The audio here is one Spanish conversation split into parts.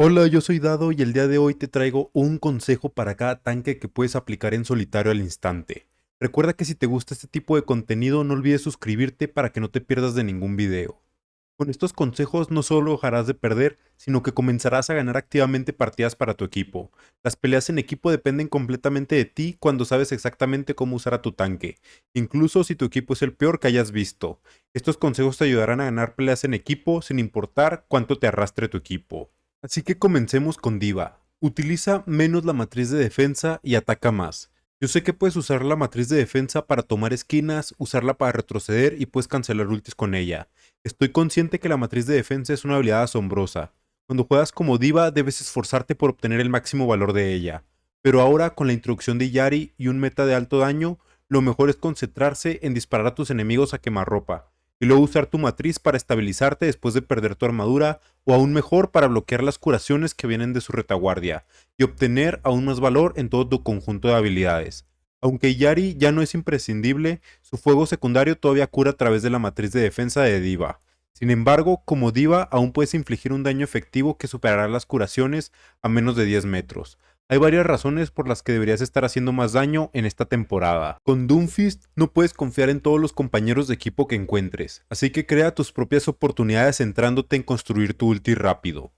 Hola, yo soy Dado y el día de hoy te traigo un consejo para cada tanque que puedes aplicar en solitario al instante. Recuerda que si te gusta este tipo de contenido no olvides suscribirte para que no te pierdas de ningún video. Con estos consejos no solo dejarás de perder, sino que comenzarás a ganar activamente partidas para tu equipo. Las peleas en equipo dependen completamente de ti cuando sabes exactamente cómo usar a tu tanque, incluso si tu equipo es el peor que hayas visto. Estos consejos te ayudarán a ganar peleas en equipo sin importar cuánto te arrastre tu equipo. Así que comencemos con Diva. Utiliza menos la matriz de defensa y ataca más. Yo sé que puedes usar la matriz de defensa para tomar esquinas, usarla para retroceder y puedes cancelar ultis con ella. Estoy consciente que la matriz de defensa es una habilidad asombrosa. Cuando juegas como diva debes esforzarte por obtener el máximo valor de ella. Pero ahora con la introducción de Yari y un meta de alto daño, lo mejor es concentrarse en disparar a tus enemigos a quemarropa, y luego usar tu matriz para estabilizarte después de perder tu armadura, o aún mejor para bloquear las curaciones que vienen de su retaguardia, y obtener aún más valor en todo tu conjunto de habilidades. Aunque Yari ya no es imprescindible, su fuego secundario todavía cura a través de la matriz de defensa de Diva. Sin embargo, como Diva aún puedes infligir un daño efectivo que superará las curaciones a menos de 10 metros. Hay varias razones por las que deberías estar haciendo más daño en esta temporada. Con Doomfist no puedes confiar en todos los compañeros de equipo que encuentres, así que crea tus propias oportunidades centrándote en construir tu ulti rápido.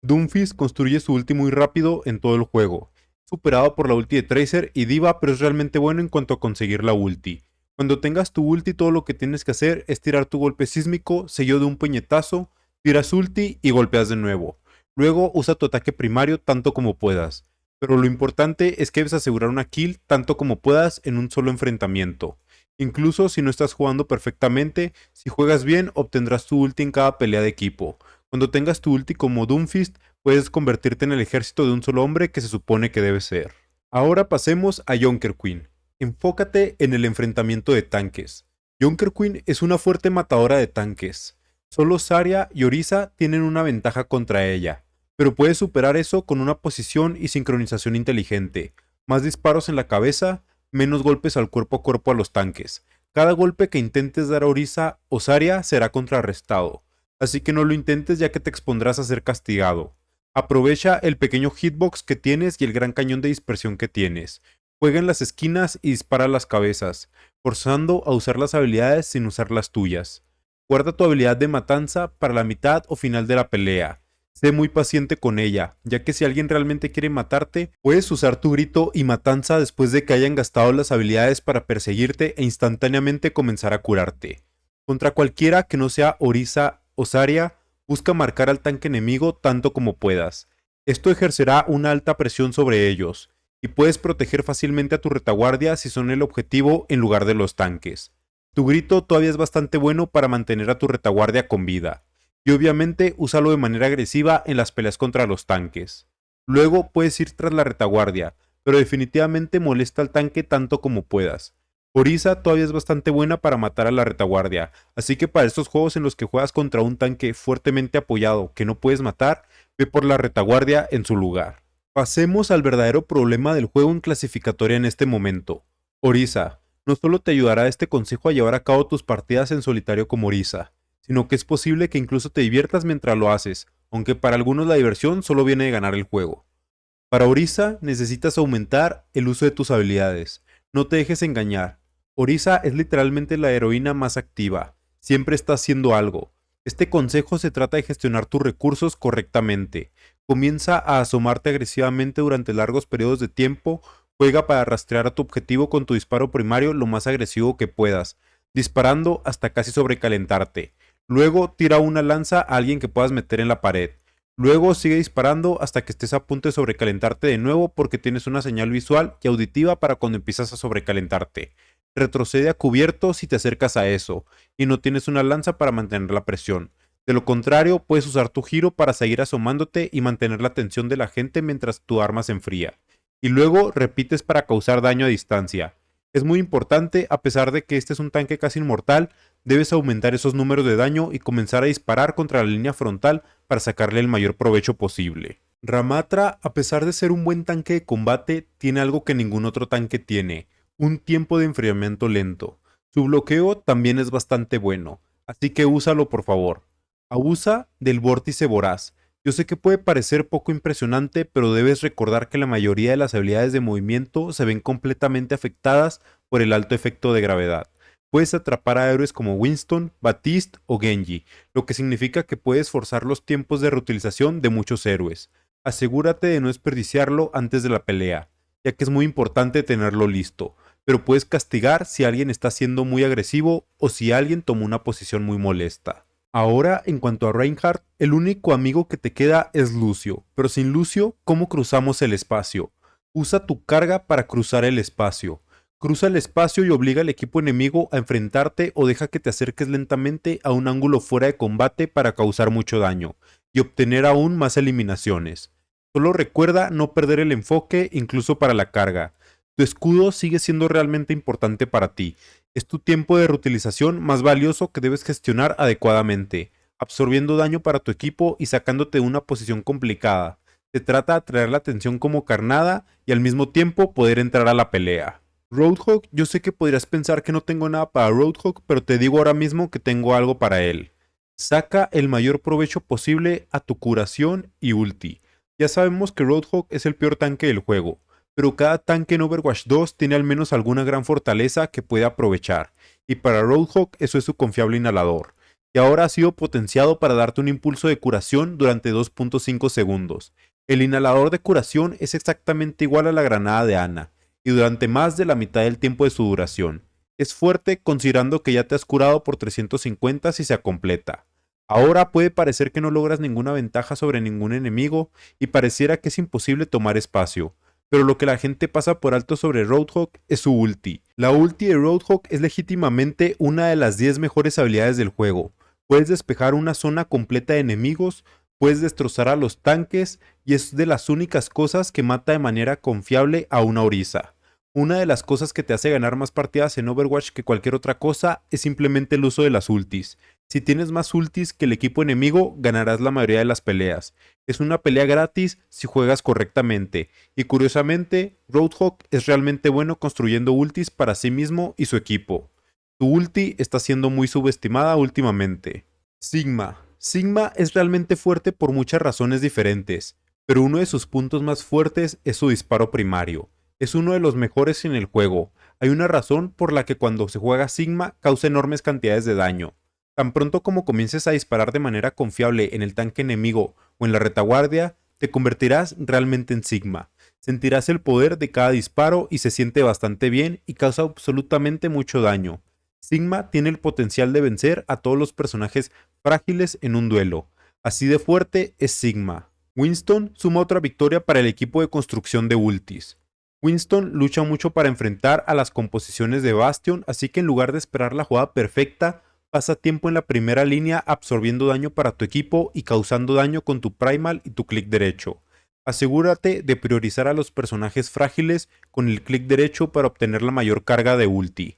Doomfist construye su ulti muy rápido en todo el juego, superado por la ulti de Tracer y Diva, pero es realmente bueno en cuanto a conseguir la ulti. Cuando tengas tu ulti, todo lo que tienes que hacer es tirar tu golpe sísmico, seguido de un puñetazo, tiras ulti y golpeas de nuevo. Luego usa tu ataque primario tanto como puedas. Pero lo importante es que debes asegurar una kill tanto como puedas en un solo enfrentamiento. Incluso si no estás jugando perfectamente, si juegas bien obtendrás tu ulti en cada pelea de equipo. Cuando tengas tu ulti como Doomfist, puedes convertirte en el ejército de un solo hombre que se supone que debe ser. Ahora pasemos a Junker Queen. Enfócate en el enfrentamiento de tanques. Junker Queen es una fuerte matadora de tanques. Solo Zarya y Orisa tienen una ventaja contra ella, pero puedes superar eso con una posición y sincronización inteligente. Más disparos en la cabeza, menos golpes al cuerpo a cuerpo a los tanques. Cada golpe que intentes dar a Orisa o Zarya será contrarrestado, así que no lo intentes ya que te expondrás a ser castigado. Aprovecha el pequeño hitbox que tienes y el gran cañón de dispersión que tienes. Juega en las esquinas y dispara a las cabezas, forzando a usar las habilidades sin usar las tuyas. Guarda tu habilidad de matanza para la mitad o final de la pelea. Sé muy paciente con ella, ya que si alguien realmente quiere matarte, puedes usar tu grito y matanza después de que hayan gastado las habilidades para perseguirte e instantáneamente comenzar a curarte. Contra cualquiera que no sea Orisa o Zarya, busca marcar al tanque enemigo tanto como puedas. Esto ejercerá una alta presión sobre ellos, y puedes proteger fácilmente a tu retaguardia si son el objetivo en lugar de los tanques. Tu grito todavía es bastante bueno para mantener a tu retaguardia con vida, y obviamente úsalo de manera agresiva en las peleas contra los tanques. Luego puedes ir tras la retaguardia, pero definitivamente molesta al tanque tanto como puedas. Orisa todavía es bastante buena para matar a la retaguardia, así que para estos juegos en los que juegas contra un tanque fuertemente apoyado que no puedes matar, ve por la retaguardia en su lugar. Pasemos al verdadero problema del juego en clasificatoria en este momento. Orisa. No solo te ayudará este consejo a llevar a cabo tus partidas en solitario como Orisa, sino que es posible que incluso te diviertas mientras lo haces, aunque para algunos la diversión solo viene de ganar el juego. Para Orisa necesitas aumentar el uso de tus habilidades. No te dejes engañar. Orisa es literalmente la heroína más activa. Siempre está haciendo algo. Este consejo se trata de gestionar tus recursos correctamente. Comienza a asomarte agresivamente durante largos periodos de tiempo. Juega para rastrear a tu objetivo con tu disparo primario lo más agresivo que puedas, disparando hasta casi sobrecalentarte. Luego tira una lanza a alguien que puedas meter en la pared. Luego sigue disparando hasta que estés a punto de sobrecalentarte de nuevo porque tienes una señal visual y auditiva para cuando empiezas a sobrecalentarte. Retrocede a cubierto si te acercas a eso y no tienes una lanza para mantener la presión. De lo contrario, puedes usar tu giro para seguir asomándote y mantener la atención de la gente mientras tu arma se enfría. Y luego repites para causar daño a distancia. Es muy importante, a pesar de que este es un tanque casi inmortal, debes aumentar esos números de daño y comenzar a disparar contra la línea frontal para sacarle el mayor provecho posible. Ramatra, a pesar de ser un buen tanque de combate, tiene algo que ningún otro tanque tiene, un tiempo de enfriamiento lento. Su bloqueo también es bastante bueno, así que úsalo por favor. Abusa del vórtice voraz. Yo sé que puede parecer poco impresionante, pero debes recordar que la mayoría de las habilidades de movimiento se ven completamente afectadas por el alto efecto de gravedad. Puedes atrapar a héroes como Winston, Baptiste o Genji, lo que significa que puedes forzar los tiempos de reutilización de muchos héroes. Asegúrate de no desperdiciarlo antes de la pelea, ya que es muy importante tenerlo listo, pero puedes castigar si alguien está siendo muy agresivo o si alguien tomó una posición muy molesta. Ahora, en cuanto a Reinhardt, el único amigo que te queda es Lucio, pero sin Lucio, ¿cómo cruzamos el espacio? Usa tu carga para cruzar el espacio. Cruza el espacio y obliga al equipo enemigo a enfrentarte o deja que te acerques lentamente a un ángulo fuera de combate para causar mucho daño y obtener aún más eliminaciones. Solo recuerda no perder el enfoque incluso para la carga. Tu escudo sigue siendo realmente importante para ti. Es tu tiempo de reutilización más valioso que debes gestionar adecuadamente, absorbiendo daño para tu equipo y sacándote de una posición complicada. Se trata de atraer la atención como carnada y al mismo tiempo poder entrar a la pelea. Roadhog, yo sé que podrías pensar que no tengo nada para Roadhog, pero te digo ahora mismo que tengo algo para él. Saca el mayor provecho posible a tu curación y ulti. Ya sabemos que Roadhog es el peor tanque del juego, pero cada tanque en Overwatch 2 tiene al menos alguna gran fortaleza que puede aprovechar, y para Roadhog eso es su confiable inhalador, y ahora ha sido potenciado para darte un impulso de curación durante 2.5 segundos. El inhalador de curación es exactamente igual a la granada de Ana, y durante más de la mitad del tiempo de su duración. Es fuerte considerando que ya te has curado por 350 si se completa. Ahora puede parecer que no logras ninguna ventaja sobre ningún enemigo y pareciera que es imposible tomar espacio, pero lo que la gente pasa por alto sobre Roadhog es su ulti. La ulti de Roadhog es legítimamente una de las 10 mejores habilidades del juego. Puedes despejar una zona completa de enemigos, puedes destrozar a los tanques y es de las únicas cosas que mata de manera confiable a una Orisa. Una de las cosas que te hace ganar más partidas en Overwatch que cualquier otra cosa es simplemente el uso de las ultis. Si tienes más ultis que el equipo enemigo, ganarás la mayoría de las peleas. Es una pelea gratis si juegas correctamente, y curiosamente, Roadhog es realmente bueno construyendo ultis para sí mismo y su equipo. Tu ulti está siendo muy subestimada últimamente. Sigma. Sigma es realmente fuerte por muchas razones diferentes, pero uno de sus puntos más fuertes es su disparo primario. Es uno de los mejores en el juego. Hay una razón por la que cuando se juega Sigma causa enormes cantidades de daño. Tan pronto como comiences a disparar de manera confiable en el tanque enemigo o en la retaguardia, te convertirás realmente en Sigma. Sentirás el poder de cada disparo y se siente bastante bien y causa absolutamente mucho daño. Sigma tiene el potencial de vencer a todos los personajes frágiles en un duelo. Así de fuerte es Sigma. Winston suma otra victoria para el equipo de construcción de ultis. Winston lucha mucho para enfrentar a las composiciones de Bastion, así que en lugar de esperar la jugada perfecta, pasa tiempo en la primera línea absorbiendo daño para tu equipo y causando daño con tu primal y tu clic derecho. Asegúrate de priorizar a los personajes frágiles con el clic derecho para obtener la mayor carga de ulti.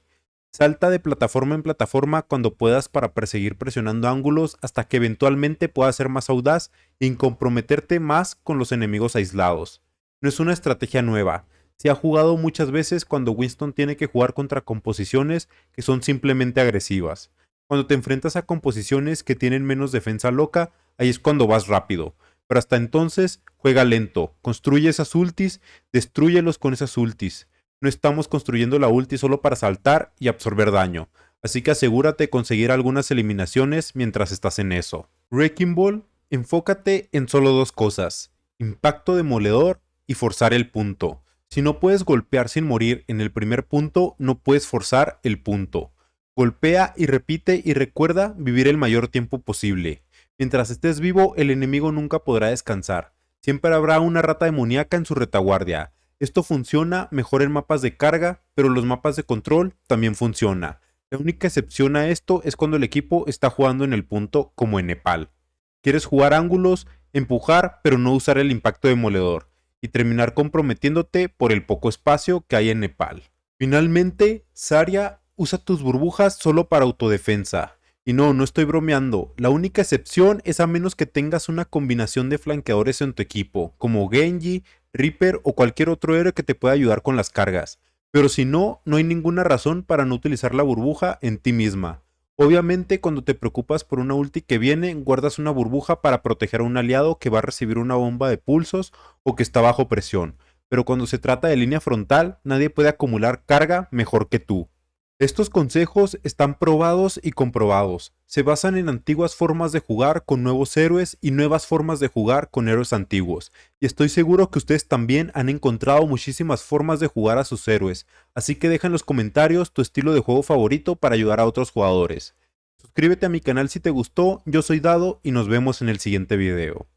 Salta de plataforma en plataforma cuando puedas para perseguir presionando ángulos hasta que eventualmente puedas ser más audaz y comprometerte más con los enemigos aislados. No es una estrategia nueva. Se ha jugado muchas veces cuando Winston tiene que jugar contra composiciones que son simplemente agresivas. Cuando te enfrentas a composiciones que tienen menos defensa loca, ahí es cuando vas rápido. Pero hasta entonces, juega lento, construye esas ultis, destrúyelos con esas ultis. No estamos construyendo la ulti solo para saltar y absorber daño, así que asegúrate de conseguir algunas eliminaciones mientras estás en eso. Wrecking Ball, enfócate en solo dos cosas, impacto demoledor y forzar el punto. Si no puedes golpear sin morir en el primer punto, no puedes forzar el punto. Golpea y repite y recuerda vivir el mayor tiempo posible. Mientras estés vivo, el enemigo nunca podrá descansar. Siempre habrá una rata demoníaca en su retaguardia. Esto funciona mejor en mapas de carga, pero los mapas de control también funciona. La única excepción a esto es cuando el equipo está jugando en el punto como en Nepal. Quieres jugar ángulos, empujar, pero no usar el impacto demoledor, y terminar comprometiéndote por el poco espacio que hay en Nepal. Finalmente, Zarya, usa tus burbujas solo para autodefensa. Y no estoy bromeando. La única excepción es a menos que tengas una combinación de flanqueadores en tu equipo, como Genji, Reaper o cualquier otro héroe que te pueda ayudar con las cargas. Pero si no, no hay ninguna razón para no utilizar la burbuja en ti misma. Obviamente, cuando te preocupas por una ulti que viene, guardas una burbuja para proteger a un aliado que va a recibir una bomba de pulsos o que está bajo presión. Pero cuando se trata de línea frontal, nadie puede acumular carga mejor que tú. Estos consejos están probados y comprobados. Se basan en antiguas formas de jugar con nuevos héroes y nuevas formas de jugar con héroes antiguos. Y estoy seguro que ustedes también han encontrado muchísimas formas de jugar a sus héroes. Así que deja en los comentarios tu estilo de juego favorito para ayudar a otros jugadores. Suscríbete a mi canal si te gustó, yo soy Dado y nos vemos en el siguiente video.